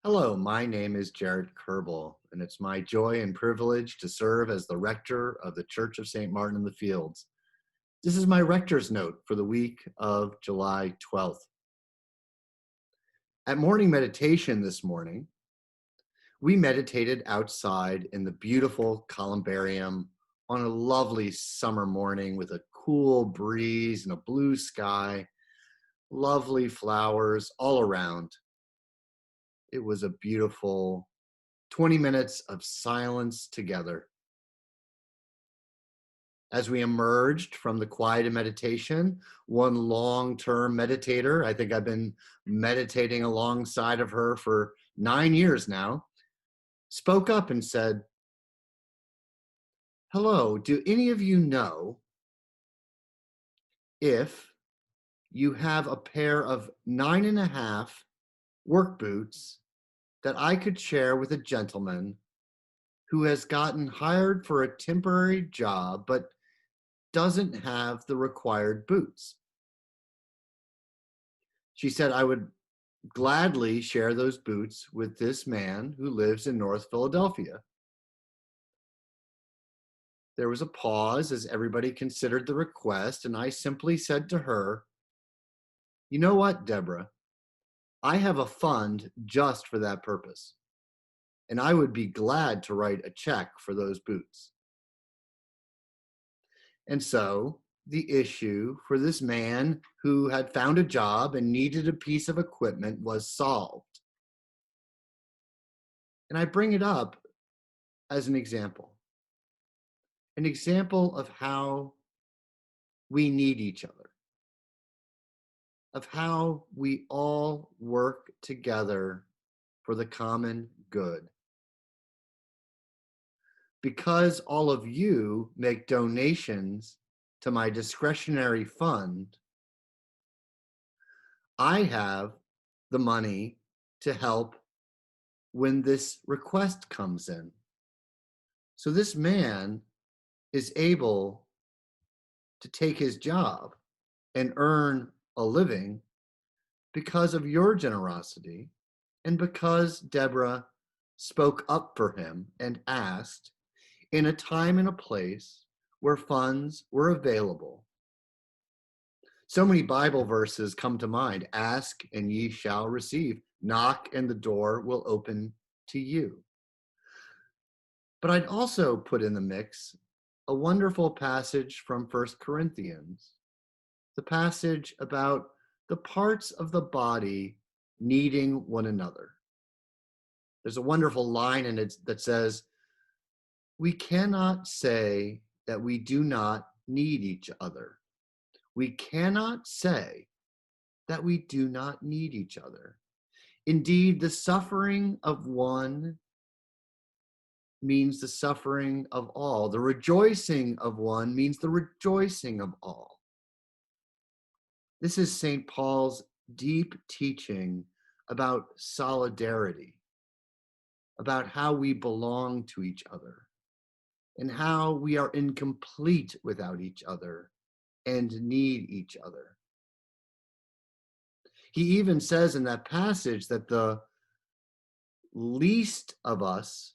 Hello, my name is Jarrett Kerbel, and it's my joy and privilege to serve as the rector of the Church of St. Martin in the Fields. This is my rector's note for the week of July 12th. At morning meditation this morning, we meditated outside in the beautiful columbarium on a lovely summer morning with a cool breeze and a blue sky, lovely flowers all around. It was a beautiful 20 minutes of silence together. As we emerged from the quiet and meditation, one long-term meditator, I think I've been meditating alongside of her for 9 years now, spoke up and said, "Hello, do any of you know if you have a pair of 9.5 work boots that I could share with a gentleman who has gotten hired for a temporary job but doesn't have the required boots?" She said, "I would gladly share those boots with this man who lives in North Philadelphia." There was a pause as everybody considered the request, and I simply said to her, "You know what, Deborah? I have a fund just for that purpose, and I would be glad to write a check for those boots." And so the issue for this man who had found a job and needed a piece of equipment was solved. And I bring it up as an example of how we need each other, of how we all work together for the common good. Because all of you make donations to my discretionary fund, I have the money to help when this request comes in. So this man is able to take his job and earn a living because of your generosity and because Deborah spoke up for him and asked in a time and a place where funds were available. So many Bible verses come to mind. Ask and ye shall receive. Knock and the door will open to you. But I'd also put in the mix a wonderful passage from 1 Corinthians, the passage about the parts of the body needing one another. There's a wonderful line in it that says, "We cannot say that we do not need each other. We cannot say that we do not need each other. Indeed, the suffering of one means the suffering of all. The rejoicing of one means the rejoicing of all." This is St. Paul's deep teaching about solidarity, about how we belong to each other, and how we are incomplete without each other and need each other. He even says in that passage that the least of us,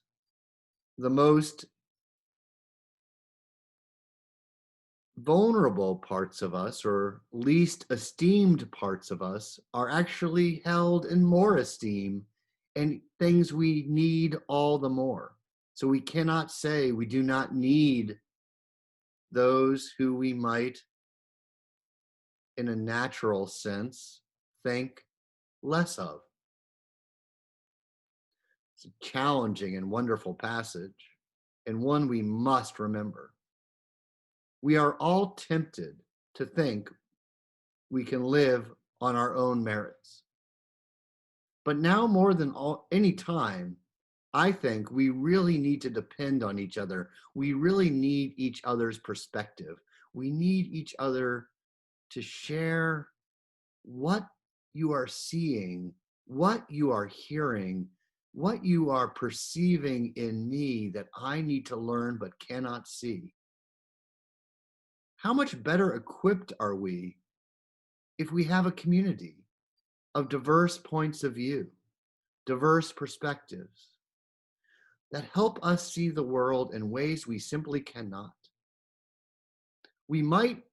the most vulnerable parts of us or least esteemed parts of us are actually held in more esteem and things we need all the more. So we cannot say we do not need those who we might, in a natural sense, think less of. It's a challenging and wonderful passage, and one we must remember. We are all tempted to think we can live on our own merits. But now more than any time, I think we really need to depend on each other. We really need each other's perspective. We need each other to share what you are seeing, what you are hearing, what you are perceiving in me that I need to learn but cannot see. How much better equipped are we if we have a community of diverse points of view, diverse perspectives that help us see the world in ways we simply cannot. We might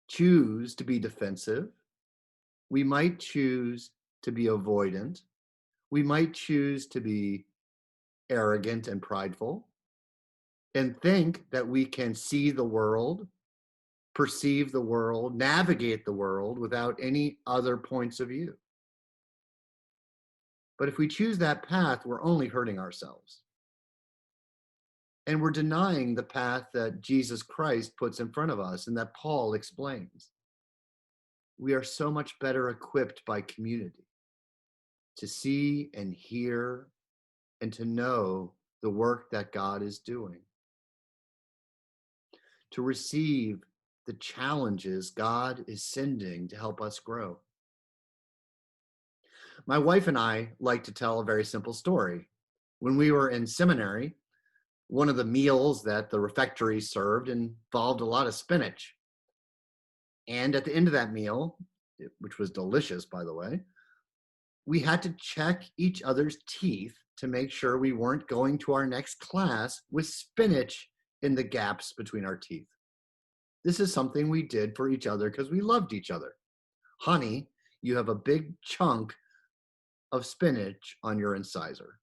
choose to be defensive. We might choose to be avoidant. We might choose to be arrogant and prideful and think that we can see the world, perceive the world, navigate the world without any other points of view. But if we choose that path, we're only hurting ourselves. And we're denying the path that Jesus Christ puts in front of us and that Paul explains. We are so much better equipped by community to see and hear and to know the work that God is doing, to receive the challenges God is sending to help us grow. My wife and I like to tell a very simple story. When we were in seminary, one of the meals that the refectory served involved a lot of spinach. And at the end of that meal, which was delicious, by the way, we had to check each other's teeth to make sure we weren't going to our next class with spinach in the gaps between our teeth. This is something we did for each other because we loved each other. Honey, you have a big chunk of spinach on your incisor.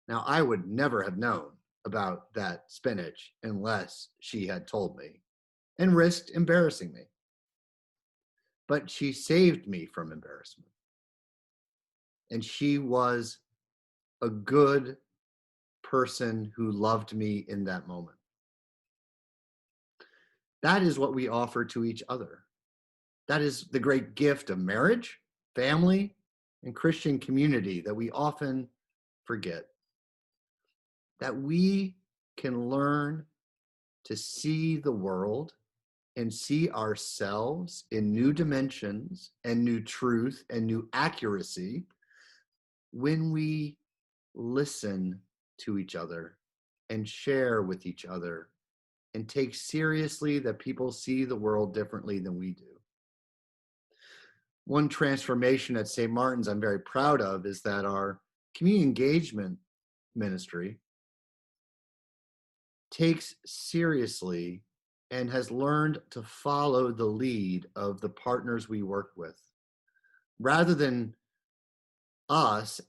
Now, I would never have known about that spinach unless she had told me and risked embarrassing me. But she saved me from embarrassment. And she was a good person who loved me in that moment. That is what we offer to each other. That is the great gift of marriage, family, and Christian community that we often forget. That we can learn to see the world and see ourselves in new dimensions and new truth and new accuracy when we listen to each other and share with each other and take seriously that people see the world differently than we do. One transformation at St. Martin's I'm very proud of is that our community engagement ministry takes seriously and has learned to follow the lead of the partners we work with. Rather than us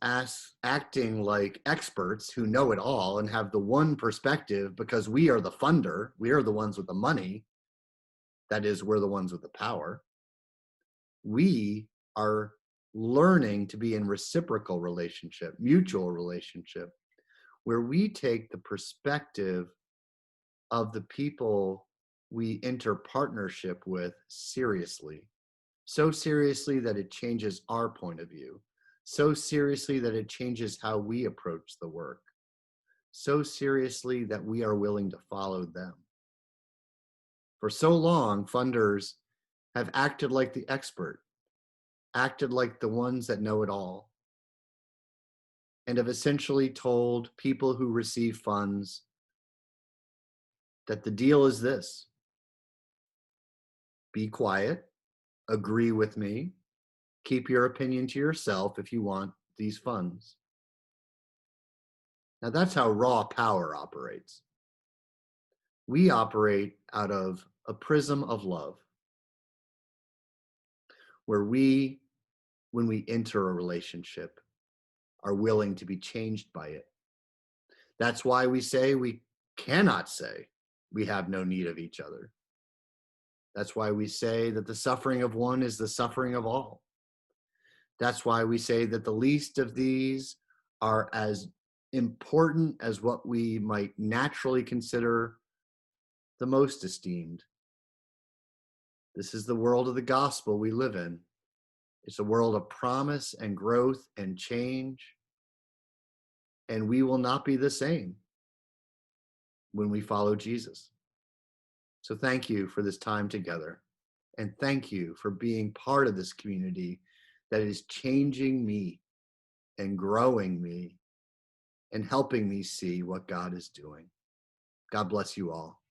acting like experts who know it all and have the one perspective because we are the funder, we are the ones with the money, that is, we're the ones with the power, we are learning to be in reciprocal relationship, mutual relationship, where we take the perspective of the people we enter partnership with seriously. So seriously that it changes our point of view. So seriously that it changes how we approach the work. So seriously that we are willing to follow them. For so long, funders have acted like the expert, acted like the ones that know it all, and have essentially told people who receive funds that the deal is this: be quiet, agree with me, keep your opinion to yourself if you want these funds. Now that's how raw power operates. We operate out of a prism of love, where we, when we enter a relationship, are willing to be changed by it. That's why we say we cannot say we have no need of each other. That's why we say that the suffering of one is the suffering of all. That's why we say that the least of these are as important as what we might naturally consider the most esteemed. This is the world of the gospel we live in. It's a world of promise and growth and change. And we will not be the same when we follow Jesus. So thank you for this time together. And thank you for being part of this community that is changing me and growing me and helping me see what God is doing. God bless you all.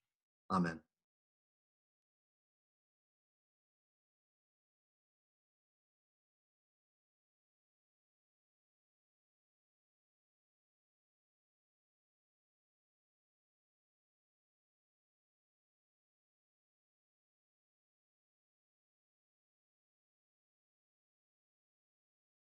Amen.